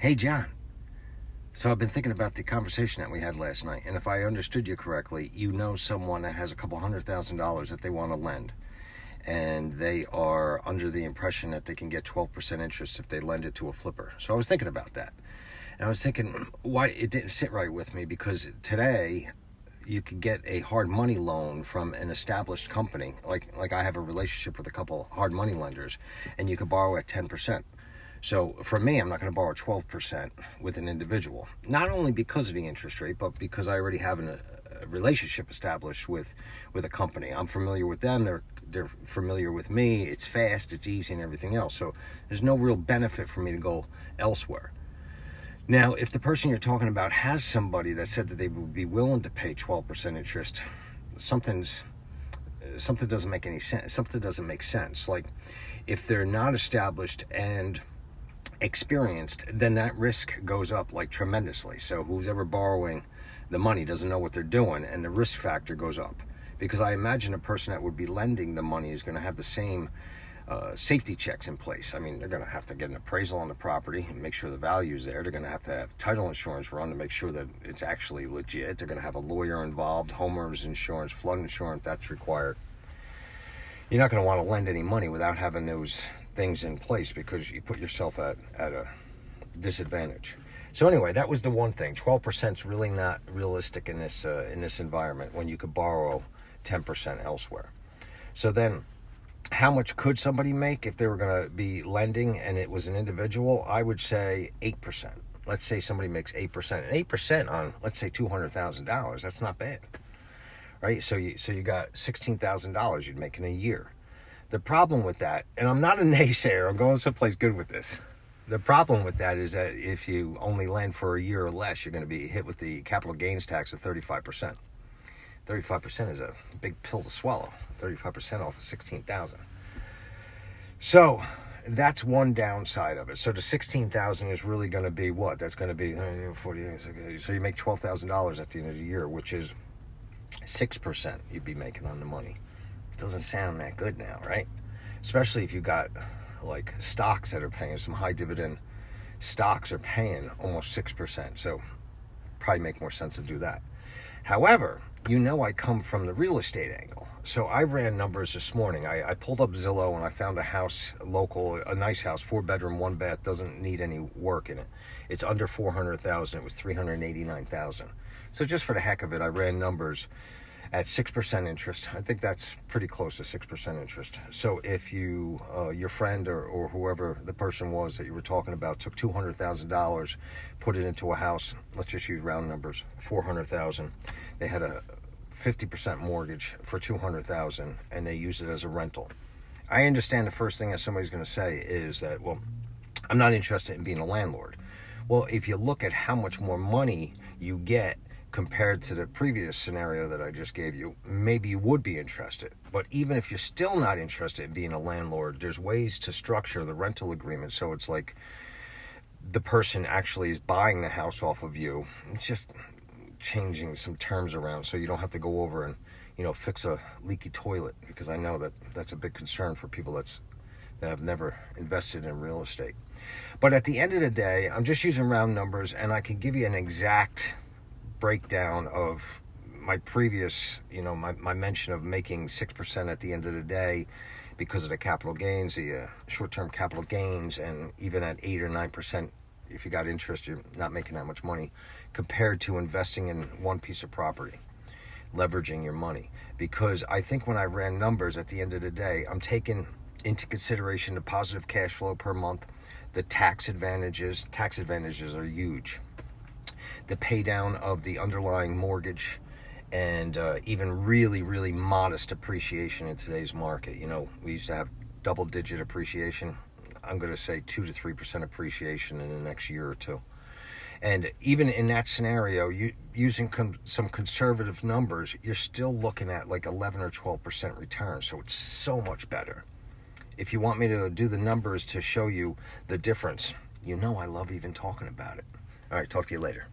Hey, John. So I've been thinking about the conversation that we had last night, and if I understood you correctly, you know someone that has a couple $100,000 that they want to lend, and they are under the impression that they can get 12% interest if they lend it to a flipper. So I was thinking about that, and I was thinking why it didn't sit right with me, because today you could get a hard money loan from an established company. Like I have a relationship with a couple hard money lenders, and you could borrow at 10%. So for me, I'm not going to borrow 12% with an individual, not only because of the interest rate, but because I already have a relationship established with a company. I'm familiar with them. They're familiar with me. It's fast, it's easy, and everything else. So there's no real benefit for me to go elsewhere. Now, if the person you're talking about has somebody that said that they would be willing to pay 12% interest, something doesn't make any sense. Something doesn't make sense. Like, if they're not established and experienced, then that risk goes up like tremendously. So who's ever borrowing the money doesn't know what they're doing, and the risk factor goes up, because I imagine a person that would be lending the money is going to have the same safety checks in place. I mean, they're going to have to get an appraisal on the property and make sure the value is there. They're going to have title insurance run to make sure that it's actually legit. They're going to have a lawyer involved, homeowners insurance, flood insurance, that's required. You're not going to want to lend any money without having those things in place, because you put yourself at a disadvantage. So anyway, that was the one thing. 12% is really not realistic in this environment when you could borrow 10% elsewhere. So then, how much could somebody make if they were going to be lending and it was an individual? I would say 8%. Let's say somebody makes 8%. And 8% on, let's say, $200,000. That's not bad, right? So you got $16,000 you'd make in a year. The problem with that, and I'm not a naysayer, I'm going someplace good with this. The problem with that is that if you only lend for a year or less, you're going to be hit with the capital gains tax of 35%. 35% is a big pill to swallow. 35% off of $16,000. So that's one downside of it. So the $16,000 is really going to be what? That's going to be 40. So you make $12,000 at the end of the year, which is 6% you'd be making on the money. Doesn't sound that good now, right? Especially if you got like stocks that are paying, some high dividend stocks are paying almost 6%. So probably make more sense to do that. However, I come from the real estate angle. So I ran numbers this morning. I pulled up Zillow and I found a house local, a nice house, 4-bedroom, 1-bath, doesn't need any work in it. It's under $400,000. It was $389,000. So just for the heck of it, I ran numbers at 6% interest. I think that's pretty close to 6% interest. So if you, your friend or whoever the person was that you were talking about, took $200,000, put it into a house, let's just use round numbers, $400,000. They had a 50% mortgage for $200,000, and they use it as a rental. I understand the first thing that somebody's going to say is that, well, I'm not interested in being a landlord. Well, if you look at how much more money you get compared to the previous scenario that I just gave you, maybe you would be interested. But even if you're still not interested in being a landlord, there's ways to structure the rental agreement so it's like the person actually is buying the house off of you. It's just changing some terms around so you don't have to go over and fix a leaky toilet, because I know that that's a big concern for people that have never invested in real estate. But at the end of the day, I'm just using round numbers, and I can give you an exact breakdown of my previous, my mention of making 6% at the end of the day because of the capital gains, the short-term capital gains, and even at 8 or 9%, if you got interest, you're not making that much money compared to investing in one piece of property, leveraging your money. Because I think when I ran numbers at the end of the day, I'm taking into consideration the positive cash flow per month, the tax advantages. Tax advantages are huge. The pay down of the underlying mortgage, and even really, really modest appreciation in today's market. We used to have double-digit appreciation. I'm going to say 2 to 3% appreciation in the next year or two. And even in that scenario, using some conservative numbers, you're still looking at like 11 or 12% return. So it's so much better. If you want me to do the numbers to show you the difference, I love even talking about it. All right, talk to you later.